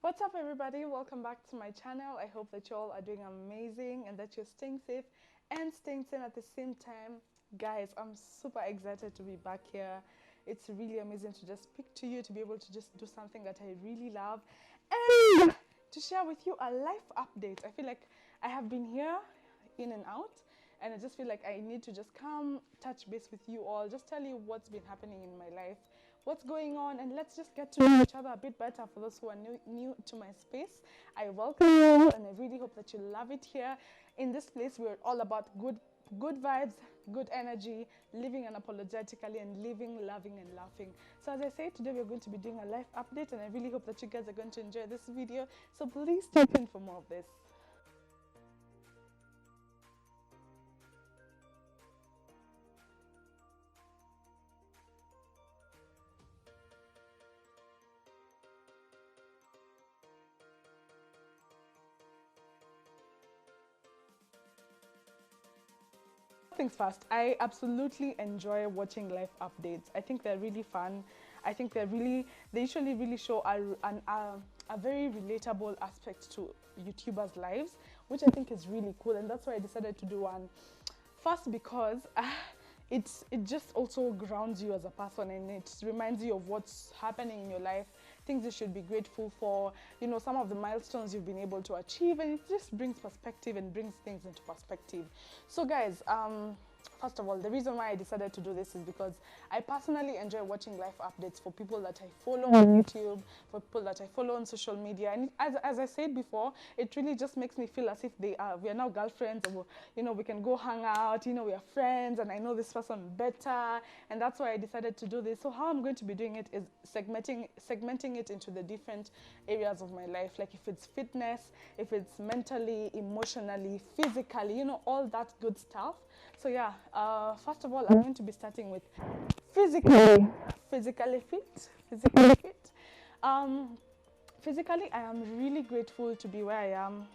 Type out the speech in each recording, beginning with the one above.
What's up, everybody? Welcome back to my channel. I hope that you all are doing amazing and that you're staying safe and staying sane at the same time. Guys, I'm super excited to be back here. It's really amazing to just speak to you, to be able to just do something that I really love and to share with you a life update. I feel like I have been here in and out, and I just feel like I need to just come touch base with you all, just tell you what's been happening in my life, what's going on, and let's just get to know each other a bit better. For those who are new to my space, I welcome you and I really hope that you love it here. In this place, we're all about good vibes, good energy, living unapologetically and living, loving and laughing. So as I say, today we're going to be doing a life update, and I really hope that you guys are going to enjoy this video. So please stay tuned for more of this. Things first, I absolutely enjoy watching life updates. I think they're really fun. I think they usually really show a very relatable aspect to YouTubers' lives, which I think is really cool, and that's why I decided to do one. First, because it just also grounds you as a person, and it reminds you of what's happening in your life, things you should be grateful for, you know, some of the milestones you've been able to achieve, and it just brings perspective and brings things into perspective. So guys, first of all, the reason why I decided to do this is because I personally enjoy watching life updates for people that I follow on YouTube, for people that I follow on social media. And as I said before, it really just makes me feel as if we are now girlfriends, or, you know, we can go hang out, you know, we are friends, and I know this person better. And that's why I decided to do this. So how I'm going to be doing it is segmenting it into the different areas of my life. Like if it's fitness, if it's mentally, emotionally, physically, you know, all that good stuff. So yeah, first of all, I'm going to be starting with physically fit. Physically, I am really grateful to be where I am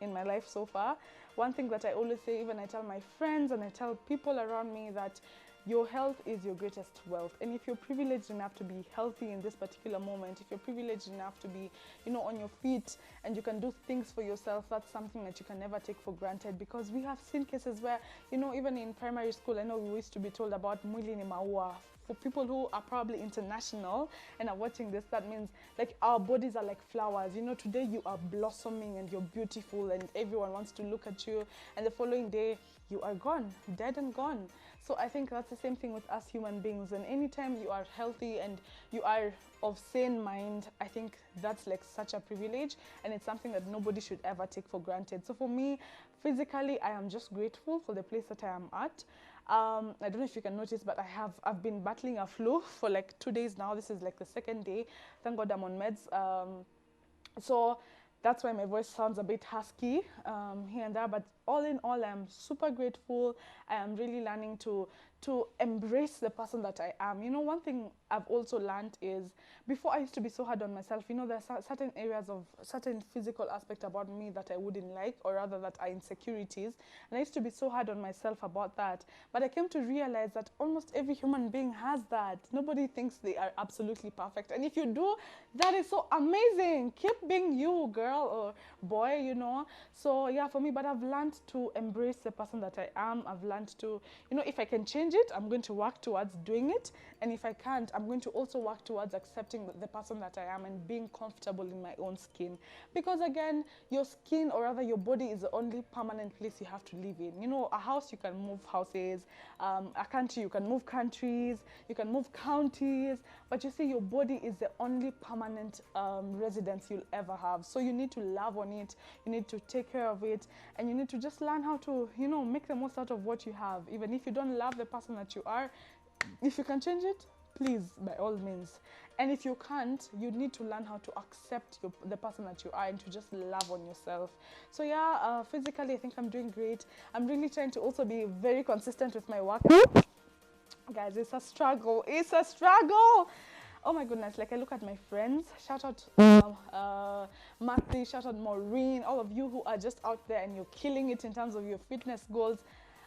in my life so far. One thing that I always say, even I tell my friends and I tell people around me, that your health is your greatest wealth. And if you're privileged enough to be healthy in this particular moment, if you're privileged enough to be, you know, on your feet and you can do things for yourself, that's something that you can never take for granted. Because we have seen cases where, you know, even in primary school, I know we used to be told about mwili ni maua. For people who are probably international and are watching this, that means like our bodies are like flowers. You know, today you are blossoming and you're beautiful and everyone wants to look at you, and the following day you are gone, dead and gone. So I think that's the same thing with us human beings. And anytime you are healthy and you are of sane mind, I think that's like such a privilege, and it's something that nobody should ever take for granted. So for me, physically, I am just grateful for the place that I am at. I don't know if you can notice, but I've been battling a flu for like 2 days now. This is like the second day. Thank God I'm on meds. So that's why my voice sounds a bit husky here and there, but all in all, I'm super grateful. I am really learning to embrace the person that I am. You know, one thing I've also learned is, before I used to be so hard on myself. You know, there are certain areas of certain physical aspect about me that I wouldn't like, or rather that are insecurities, and I used to be so hard on myself about that. But I came to realize that almost every human being has that. Nobody thinks they are absolutely perfect, and if you do, that is so amazing. Keep being you, girl or boy, you know. So yeah, for me, but I've learned to embrace the person that I am. I've learned to, you know, if I can change it, I'm going to work towards doing it, and if I can't, I'm going to also work towards accepting the person that I am and being comfortable in my own skin. Because again, your skin, or rather your body, is the only permanent place you have to live in. You know, a house, you can move houses, a country, you can move countries, you can move counties, but you see, your body is the only permanent residence you'll ever have. So you need to love on it, you need to take care of it, and you need to just learn how to, you know, make the most out of what you have. Even if you don't love the person that you are, if you can change it, please, by all means. And if you can't, you need to learn how to accept the person that you are, and to just love on yourself. So yeah, physically, I think I'm doing great. I'm really trying to also be very consistent with my workout. Guys, it's a struggle. It's a struggle. Oh my goodness, like I look at my friends, shout out Matthew, shout out Maureen, all of you who are just out there and you're killing it in terms of your fitness goals.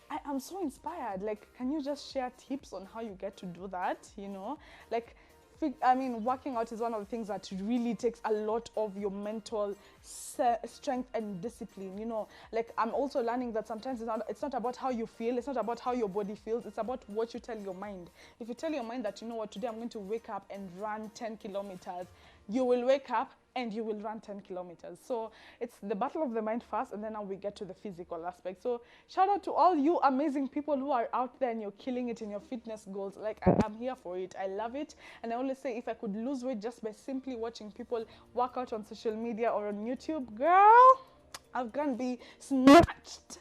I am so inspired. Like, can you just share tips on how you get to do that? You know, like working out is one of the things that really takes a lot of your mental strength and discipline. You know, like I'm also learning that sometimes it's not about how you feel, it's not about how your body feels, it's about what you tell your mind. If you tell your mind that, you know what, today I'm going to wake up and run 10 kilometers, you will wake up and you will run 10 kilometers. So it's the battle of the mind first, and then now we get to the physical aspect. So shout out to all you amazing people who are out there and you're killing it in your fitness goals. Like, I'm here for it. I love it. And I always say, if I could lose weight just by simply watching people work out on social media or on YouTube, girl, I'm gonna be snatched.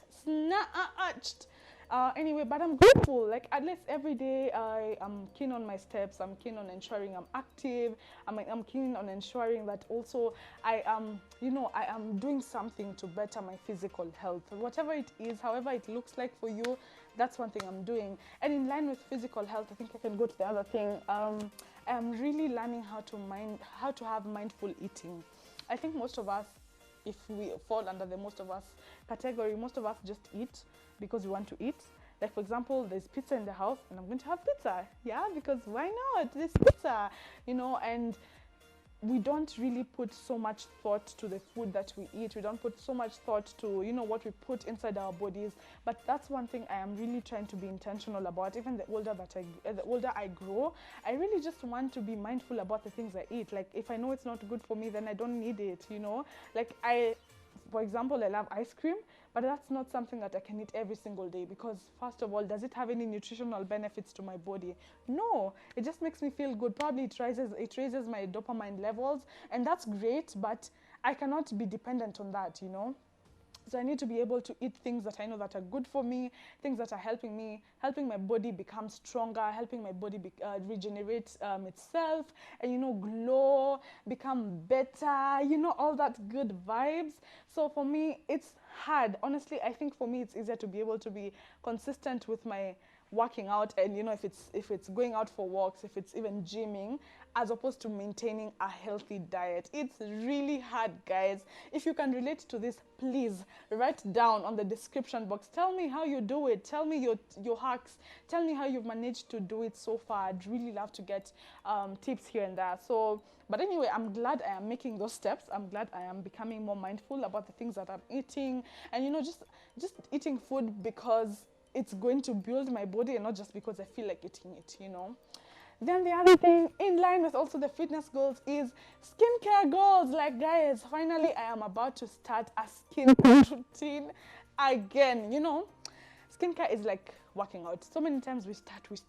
Anyway, but I'm grateful. Like, at least every day I am keen on my steps. I'm keen on ensuring I'm active. I'm keen on ensuring that also I am, I am doing something to better my physical health. Whatever it is, however it looks like for you, that's one thing I'm doing. And in line with physical health, I think I can go to the other thing. I'm really learning how to have mindful eating. I think most of us, if we fall under the most of us category, most of us just eat because we want to eat. Like, for example, there's pizza in the house and I'm going to have pizza. Yeah, because why not? There's pizza, and we don't really put so much thought to the food that we eat. We don't put so much thought to, what we put inside our bodies. But that's one thing I am really trying to be intentional about. Even the older I grow, I really just want to be mindful about the things I eat. Like, if I know it's not good for me, then I don't need it, Like, for example, I love ice cream, but that's not something that I can eat every single day because, first of all, does it have any nutritional benefits to my body? No, it just makes me feel good. Probably it raises my dopamine levels, and that's great, but I cannot be dependent on that, So I need to be able to eat things that I know that are good for me, things that are helping my body become stronger, helping my body regenerate itself, and glow, become better, all that good vibes. So for me, it's hard. Honestly, I think for me it's easier to be able to be consistent with my working out, and if it's going out for walks, if it's even gymming, as opposed to maintaining a healthy diet. It's really hard, guys. If you can relate to this, please write down on the description box. Tell me how you do it. Tell me your hacks. Tell me how you've managed to do it so far. I'd really love to get tips here and there. But anyway, I'm glad I am making those steps. I'm glad I am becoming more mindful about the things that I'm eating, and just eating food because it's going to build my body and not just because I feel like eating it, Then the other thing, in line with also the fitness goals, is skincare goals. Like, guys, finally I am about to start a skincare routine again, Skincare is like working out. So many times we start with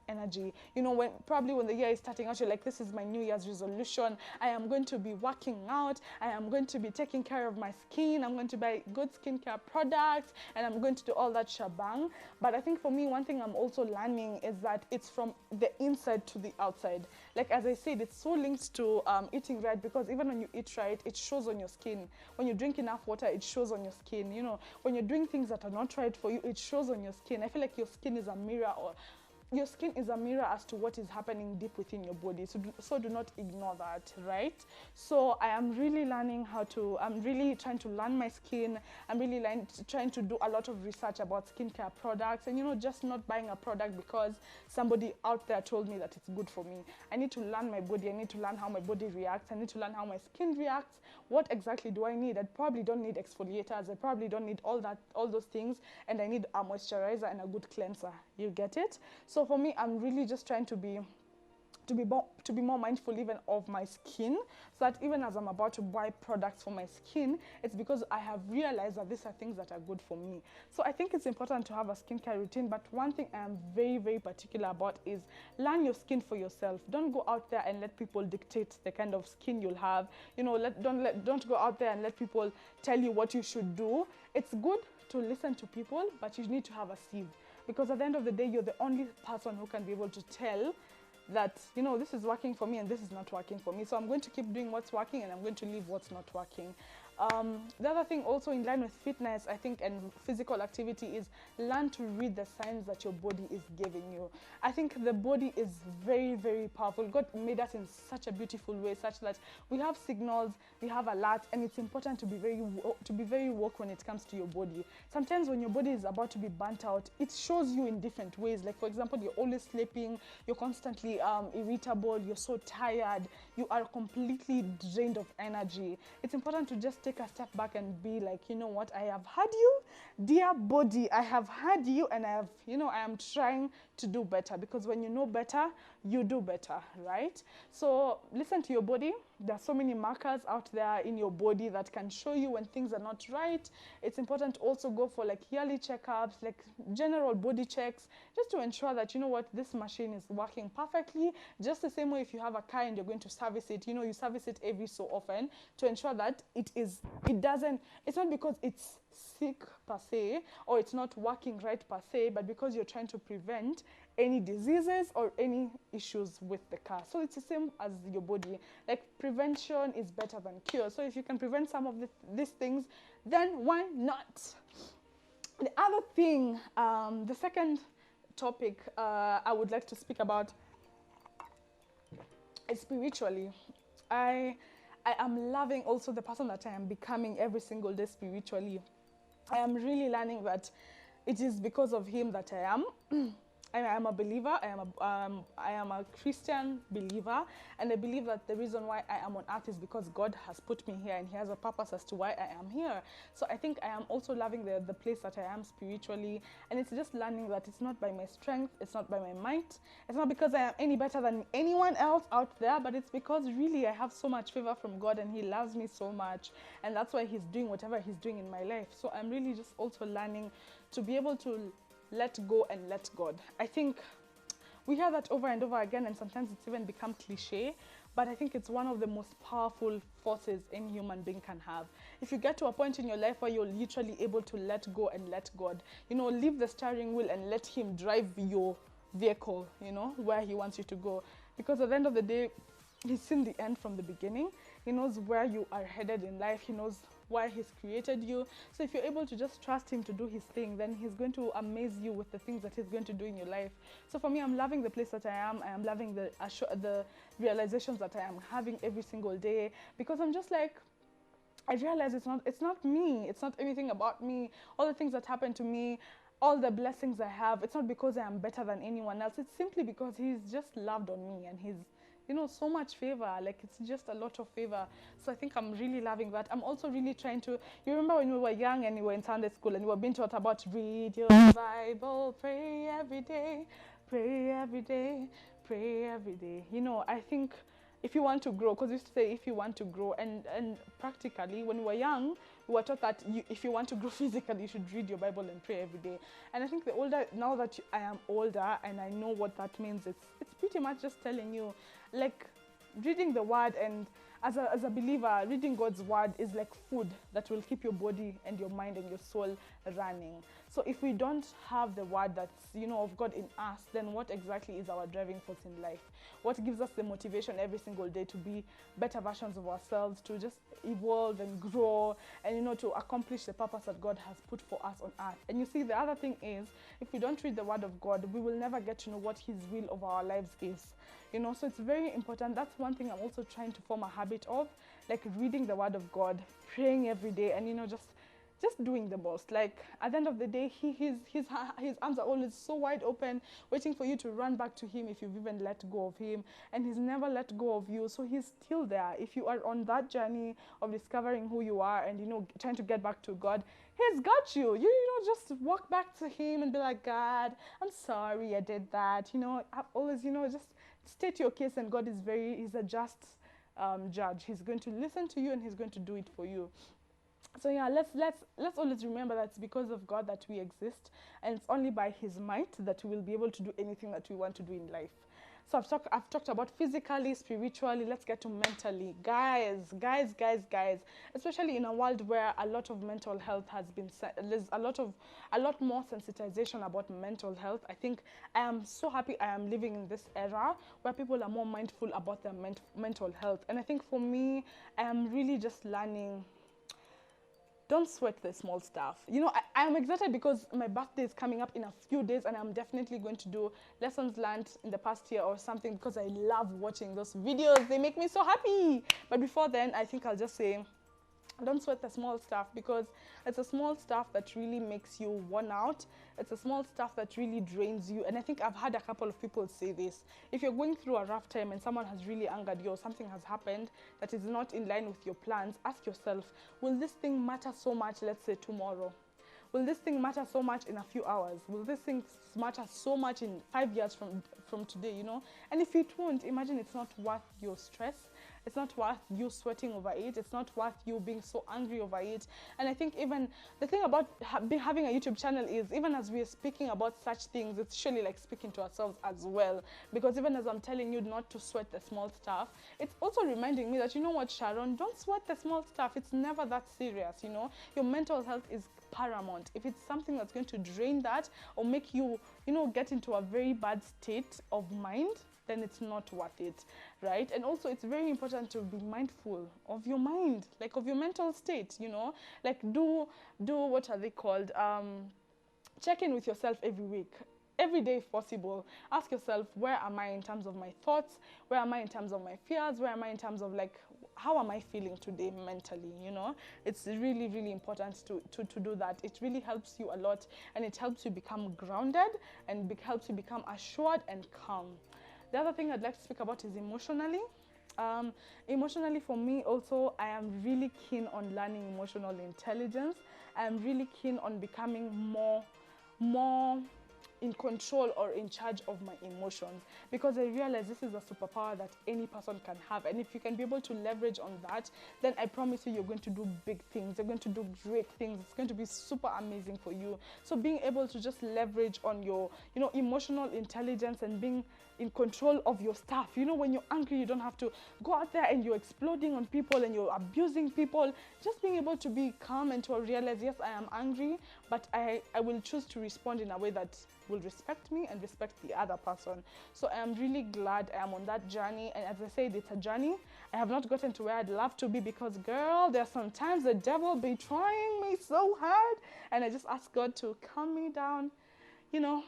energy. When the year is starting out, you're like, this is my New Year's resolution. I am going to be working out. I am going to be taking care of my skin. I'm going to buy good skincare products, and I'm going to do all that shebang. But I think for me, one thing I'm also learning is that it's from the inside to the outside. Like, as I said, it's so linked to eating right, because even when you eat right, it shows on your skin. When you drink enough water, it shows on your skin. When you're doing things that are not right for you, it shows on your skin. I feel like your skin is a mirror, as to what is happening deep within your body. So do not ignore that, right? So I am really I'm really trying to learn my skin. I'm really trying to do a lot of research about skincare products, and just not buying a product because somebody out there told me that it's good for me. I need to learn my body. I need to learn how my body reacts. I need to learn how my skin reacts. What exactly do I need? I probably don't need exfoliators. I probably don't need all those things, and I need a moisturizer and a good cleanser. You get it? So for me, I'm really just trying to be more mindful even of my skin, so that even as I'm about to buy products for my skin, it's because I have realized that these are things that are good for me. So I think it's important to have a skincare routine, but one thing I am very, very particular about is learn your skin for yourself. Don't go out there and let people dictate the kind of skin you'll have. Don't go out there and let people tell you what you should do. It's good to listen to people, but you need to have a sieve, because at the end of the day, you're the only person who can be able to tell that, this is working for me and this is not working for me. So I'm going to keep doing what's working, and I'm going to leave what's not working. The other thing also in line with fitness, I think, and physical activity is learn to read the signs that your body is giving you. I think the body is very, very powerful. God made us in such a beautiful way, such that we have signals, we have alerts, and it's important to be very woke when it comes to your body. Sometimes when your body is about to be burnt out, it shows you in different ways. Like, for example, you're always sleeping, you're constantly irritable, you're so tired, you are completely drained of energy. It's important to just take a step back and be like, you know what, I have had you, dear body, I have had you, and I am trying to do better, because when you know better, you do better, right? So listen to your body. There are so many markers out there in your body that can show you when things are not right. It's important to also go for like yearly checkups, like general body checks, just to ensure that, you know what, this machine is working perfectly. Just the same way if you have a car and you're going to service it, you service it every so often to ensure that it's not because it's sick per se, or it's not working right per se, but because you're trying to prevent any diseases or any issues with the car. So it's the same as your body. Like, prevention is better than cure. So if you can prevent some of these things, then why not? The other thing, the second topic I would like to speak about is spiritually. I am loving also the person that I am becoming every single day spiritually. I am really learning that it is because of him that I am. I am a believer. I am a Christian believer, and I believe that the reason why I am on earth is because God has put me here, and He has a purpose as to why I am here. So I think I am also loving the place that I am spiritually, and it's just learning that it's not by my strength, it's not by my might, it's not because I am any better than anyone else out there, but it's because really I have so much favor from God, and He loves me so much, and that's why He's doing whatever He's doing in my life. So I'm really just also learning to be able to let go and let God. I think we hear that over and over again, and sometimes it's even become cliche, but I think it's one of the most powerful forces any human being can have. If you get to a point in your life where you're literally able to let go and let God, leave the steering wheel and let Him drive your vehicle, where He wants you to go. Because at the end of the day, He's seen the end from the beginning. He knows where you are headed in life. He knows why He's created you. So if you're able to just trust Him to do His thing, then He's going to amaze you with the things that He's going to do in your life. So for me, I'm loving the place that I am. I am loving the realizations that I am having every single day, because I'm just like, I realize it's not me. It's not anything about me. All the things that happen to me, all the blessings I have, it's not because I am better than anyone else. It's simply because He's just loved on me, and He's so much favor. Like, it's just a lot of favor. So I think I'm really loving that. I'm also really trying to, you remember when we were young and we were in Sunday school and we were being taught about read your Bible, pray every day, pray every day, pray every day. I think if you want to grow, because we used to say if you want to grow, and practically when we were young, we were taught that if you want to grow physically, you should read your Bible and pray every day. And I think now that I am older and I know what that means, it's pretty much just telling you, like, reading the word, and as a believer, reading God's word is like food that will keep your body and your mind and your soul running. So if we don't have the word that's, of God in us, then what exactly is our driving force in life? What gives us the motivation every single day to be better versions of ourselves, to just evolve and grow, and, to accomplish the purpose that God has put for us on earth? And you see, the other thing is, if we don't read the word of God, we will never get to know what His will of our lives is. So it's very important. That's one thing I'm also trying to form a habit of, like reading the word of God, praying every day, and just doing the most. Like, at the end of the day, his arms are always so wide open, waiting for you to run back to Him if you've even let go of Him, and He's never let go of you. So He's still there. If you are on that journey of discovering who you are and trying to get back to God, He's got you. You just walk back to Him and be like, God, I'm sorry I did that. I've always, just state your case, and God He's a just judge. He's going to listen to you, and He's going to do it for you. So yeah, let's always remember that it's because of God that we exist, and it's only by His might that we will be able to do anything that we want to do in life. So I've talked about physically, spiritually. Let's get to mentally. Guys, especially in a world where a lot of mental health has been, there's a lot more sensitization about mental health. I think I am so happy I am living in this era where people are more mindful about their mental health. And I think for me, I am really just learning don't sweat the small stuff. You know, I'm excited because my birthday is coming up in a few days, and I'm definitely going to do lessons learned in the past year or something, because I love watching those videos. They make me so happy. But before then, I think I'll just say, don't sweat the small stuff, because it's a small stuff that really makes you worn out. It's a small stuff that really drains you. And I think I've had a couple of people say this. If you're going through a rough time and someone has really angered you, or something has happened that is not in line with your plans, ask yourself, will this thing matter so much, let's say tomorrow? Will this thing matter so much in a few hours? Will this thing matter so much in 5 years from today, you know? And if it won't, imagine it's not worth your stress. It's not worth you sweating over it. It's not worth you being so angry over it. And I think even the thing about having a YouTube channel is, even as we're speaking about such things, it's surely like speaking to ourselves as well. Because even as I'm telling you not to sweat the small stuff, it's also reminding me that, you know what, Sharon, don't sweat the small stuff. It's never that serious, you know? Your mental health is paramount. If it's something that's going to drain that or make you, you know, get into a very bad state of mind, then it's not worth it, right? And also, it's very important to be mindful of your mind, like of your mental state, you know? Like do what are they called? Check in with yourself every week. Every day if possible. Ask yourself, where am I in terms of my thoughts? Where am I in terms of my fears? Where am I in terms of, like, how am I feeling today mentally, you know? It's really, really important to do that. It really helps you a lot, and it helps you become grounded, and helps you become assured and calm. The other thing I'd like to speak about is emotionally. Emotionally, for me also, I am really keen on learning emotional intelligence. I am really keen on becoming more in control or in charge of my emotions, because I realize this is a superpower that any person can have. And if you can be able to leverage on that, then I promise you, you're going to do big things. You're going to do great things. It's going to be super amazing for you. So being able to just leverage on your, you know, emotional intelligence and being in control of your stuff. You know, when you're angry, you don't have to go out there and you're exploding on people and you're abusing people. Just being able to be calm and to realize, yes, I am angry, but I will choose to respond in a way that will respect me and respect the other person. So I am really glad I am on that journey. And as I said, it's a journey. I have not gotten to where I'd love to be, because, girl, there's sometimes the devil be trying me so hard. And I just ask God to calm me down, you know.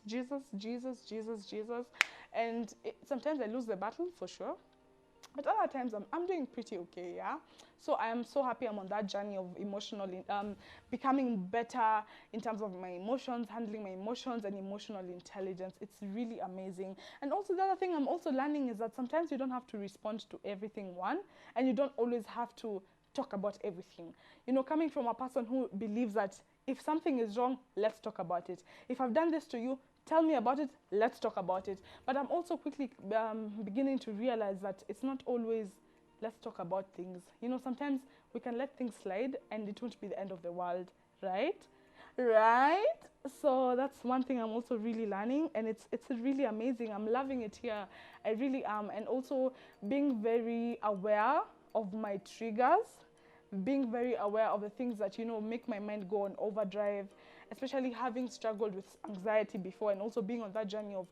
Jesus, Jesus, Jesus, Jesus. And sometimes I lose the battle, for sure. But other times I'm doing pretty okay, yeah? So I am so happy I'm on that journey of emotionally, becoming better in terms of my emotions, handling my emotions and emotional intelligence. It's really amazing. And also the other thing I'm also learning is that sometimes you don't have to respond to everything, and you don't always have to talk about everything. You know, coming from a person who believes that if something is wrong, let's talk about it. If I've done this to you, tell me about it, let's talk about it. But I'm also quickly beginning to realize that it's not always let's talk about things. You know, sometimes we can let things slide and it won't be the end of the world, right? Right? So that's one thing I'm also really learning, and it's really amazing. I'm loving it here. I really am. And also being very aware of my triggers, being very aware of the things that, you know, make my mind go on overdrive, especially having struggled with anxiety before, and also being on that journey of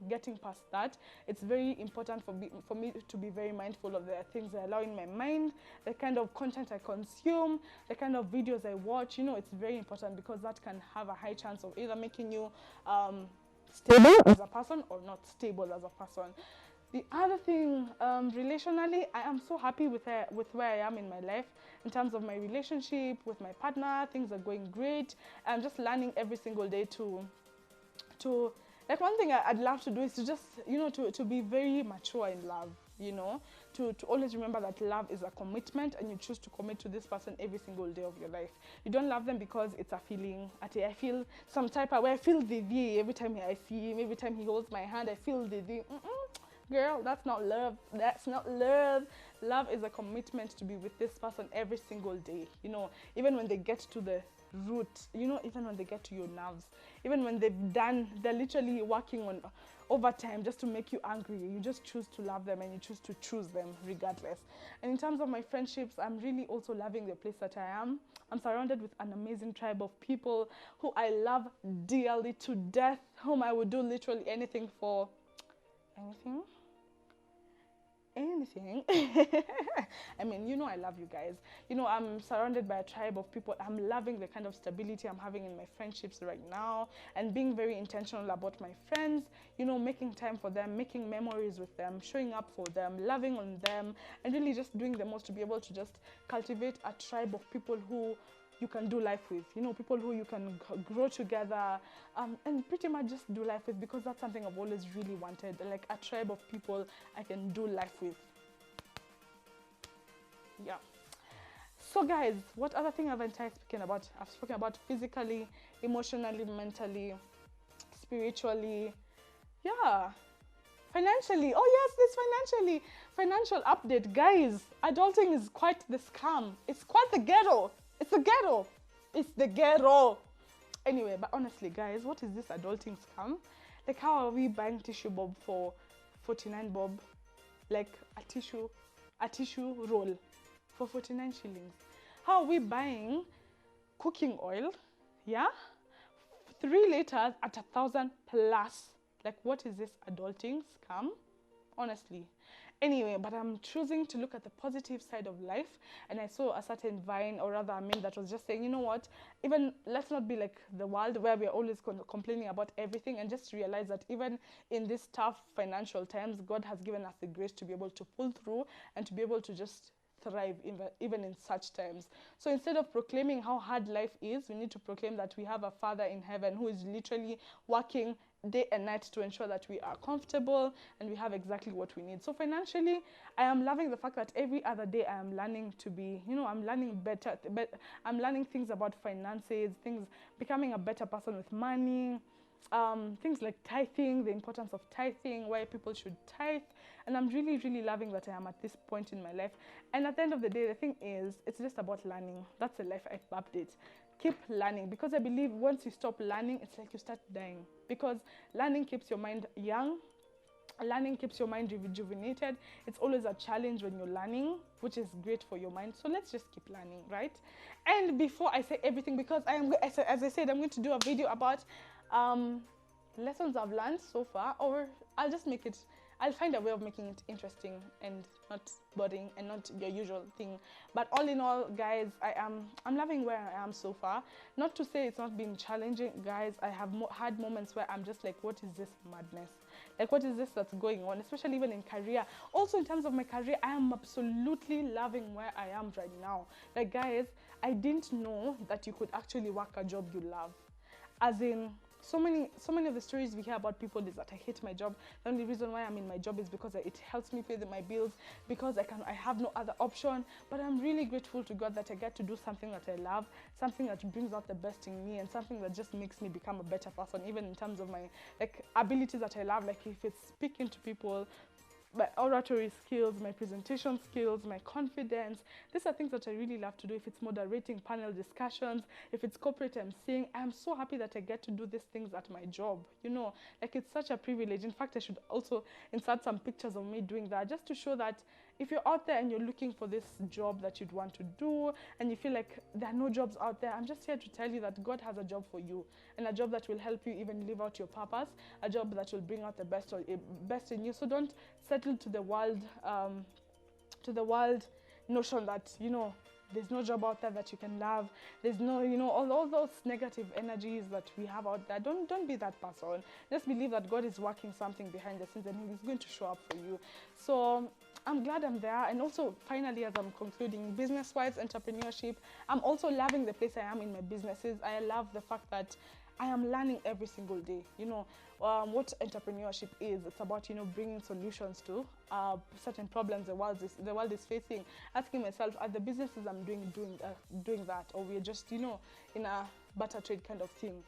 getting past that. It's very important for me to be very mindful of the things I allow in my mind, the kind of content I consume, the kind of videos I watch. You know, it's very important, because that can have a high chance of either making you stable as a person or not stable as a person. The other thing, relationally, I am so happy with where I am in my life. In terms of my relationship with my partner, things are going great. I'm just learning every single day to like, one thing I'd love to do is to just, you know, to be very mature in love, you know, to always remember that love is a commitment, and you choose to commit to this person every single day of your life. You don't love them because it's a feeling. I feel some type of way. I feel the every time I see him, every time he holds my hand, I feel the Girl, that's not love. That's not love. Love is a commitment to be with this person every single day. You know, even when they get to the root, you know, even when they get to your nerves, even when they're literally working on overtime just to make you angry. You just choose to love them, and you choose to choose them regardless. And in terms of my friendships, I'm really also loving the place that I am. I'm surrounded with an amazing tribe of people who I love dearly to death, whom I would do literally anything for. anything. I mean, you know, I love you guys. You know, I'm surrounded by a tribe of people. I'm loving the kind of stability I'm having in my friendships right now, and being very intentional about my friends, you know, making time for them, making memories with them, showing up for them, loving on them, and really just doing the most to be able to just cultivate a tribe of people who you can do life with, you know, people who you can grow together, and pretty much just do life with, because that's something I've always really wanted, like a tribe of people I can do life with. Yeah. So guys, what other thing haven't I spoken about? I've spoken about physically, emotionally, mentally, spiritually, yeah, financially. Oh yes, this financially. Financial update, guys. Adulting is quite the scam. It's quite the ghetto. It's the ghetto. It's the ghetto. Anyway, but honestly, guys, what is this adulting scam? Like, how are we buying tissue bob for 49 bob? Like a tissue roll for 49 shillings. How are we buying cooking oil? Yeah, 3 liters at 1,000 plus. Like, what is this adulting scam? Honestly. Anyway, but I'm choosing to look at the positive side of life, and I saw a certain Vine, or rather a meme, that was just saying, you know what, even let's not be like the world where we're always complaining about everything, and just realize that even in these tough financial times, God has given us the grace to be able to pull through and to be able to just thrive even in such times. So instead of proclaiming how hard life is, we need to proclaim that we have a Father in heaven who is literally working day and night to ensure that we are comfortable and we have exactly what we need. So financially, I am loving the fact that every other day I am learning to be, you know, I'm learning better, I'm learning things about finances, things, becoming a better person with money, things like tithing, the importance of tithing, why people should tithe. And I'm really, really loving that I am at this point in my life. And at the end of the day, the thing is, it's just about learning. That's the life update. Keep learning, because I believe once you stop learning, it's like you start dying, because learning keeps your mind young. Learning keeps your mind rejuvenated. It's always a challenge when you're learning, which is great for your mind. So let's just keep learning, right? And before I say everything, because as I said, I'm going to do a video about lessons I've learned so far, or I'll find a way of making it interesting and not boring and not your usual thing. But all in all, guys, I'm loving where I am so far. Not to say it's not been challenging, guys. I have had moments where I'm just like, what is this madness? Like, what is this that's going on? Especially even in career. Also, in terms of my career, I am absolutely loving where I am right now. Like, guys, I didn't know that you could actually work a job you love. As in, so many of the stories we hear about people is that I hate my job. The only reason why I'm in my job is because it helps me pay my bills, because I have no other option. But I'm really grateful to God that I get to do something that I love, something that brings out the best in me, and something that just makes me become a better person, even in terms of my abilities that I love. Like, if it's speaking to people, my oratory skills, my presentation skills, my confidence. These are things that I really love to do. If it's moderating panel discussions, if it's corporate emceeing, I'm so happy that I get to do these things at my job. You know, like, it's such a privilege. In fact, I should also insert some pictures of me doing that, just to show that if you're out there and you're looking for this job that you'd want to do, and you feel like there are no jobs out there, I'm just here to tell you that God has a job for you, and a job that will help you even live out your purpose, a job that will bring out the best in you. So don't settle to the world notion that, you know, there's no job out there that you can love. There's no, you know, all those negative energies that we have out there. Don't be that person. Just believe that God is working something behind the scenes, and He's going to show up for you. So I'm glad I'm there. And also, finally, as I'm concluding, business-wise, entrepreneurship, I'm also loving the place I am in my businesses. I love the fact that I am learning every single day. You know, what entrepreneurship is. It's about, you know, bringing solutions to certain problems the world is facing. Asking myself, are the businesses I'm doing that, or we're just, you know, in a barter trade kind of thing.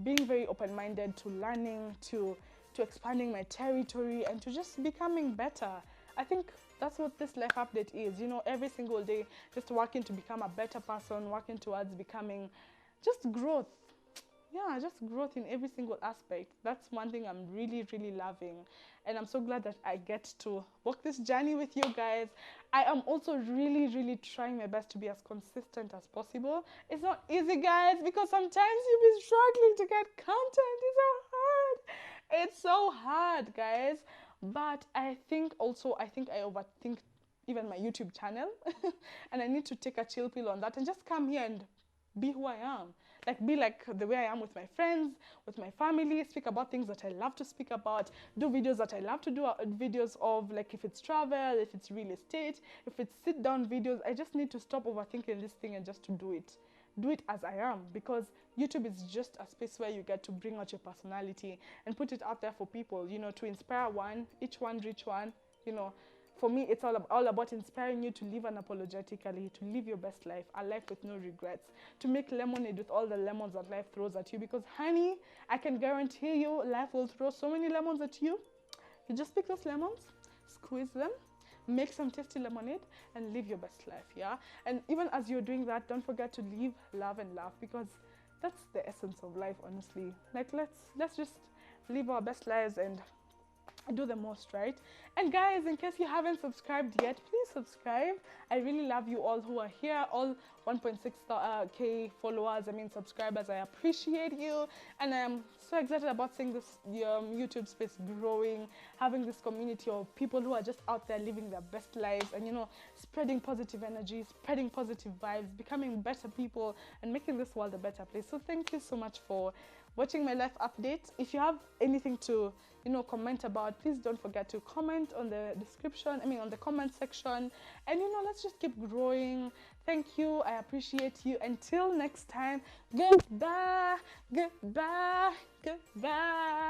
Being very open-minded to learning, to expanding my territory, and to just becoming better. I think that's what this life update is. You know, every single day, just working to become a better person, working towards becoming just growth. Yeah, just growth in every single aspect. That's one thing I'm really, really loving. And I'm so glad that I get to walk this journey with you guys. I am also really, really trying my best to be as consistent as possible. It's not easy, guys, because sometimes you'll be struggling to get content. It's so hard. It's so hard, guys. But I think also, I think I overthink even my YouTube channel. And I need to take a chill pill on that and just come here and be who I am. Like, be like the way I am with my friends, with my family, speak about things that I love to speak about, do videos that I love to do, videos of, like, if it's travel, if it's real estate, if it's sit down videos. I just need to stop overthinking this thing and just to do it. Do it as I am, because YouTube is just a space where you get to bring out your personality and put it out there for people, you know, to inspire one, each one reach one, you know. For me, it's all about inspiring you to live unapologetically, to live your best life, a life with no regrets, to make lemonade with all the lemons that life throws at you. Because, honey, I can guarantee you, life will throw so many lemons at you. You just pick those lemons, squeeze them, make some tasty lemonade, and live your best life, yeah? And even as you're doing that, don't forget to live, love, and laugh, because that's the essence of life, honestly. Like, let's just live our best lives and do the most, right? And guys, in case you haven't subscribed yet, please subscribe. I really love you all who are here, all 1.6k followers, I mean subscribers. I appreciate you, and I'm so excited about seeing this YouTube space growing, having this community of people who are just out there living their best lives, and, you know, spreading positive energy, spreading positive vibes, becoming better people, and making this world a better place. So thank you so much for watching my life update. If you have anything to, you know, comment about, please don't forget to comment on the description, on the comment section. And, you know, let's just keep growing. Thank you. I appreciate you. Until next time, goodbye, goodbye, goodbye.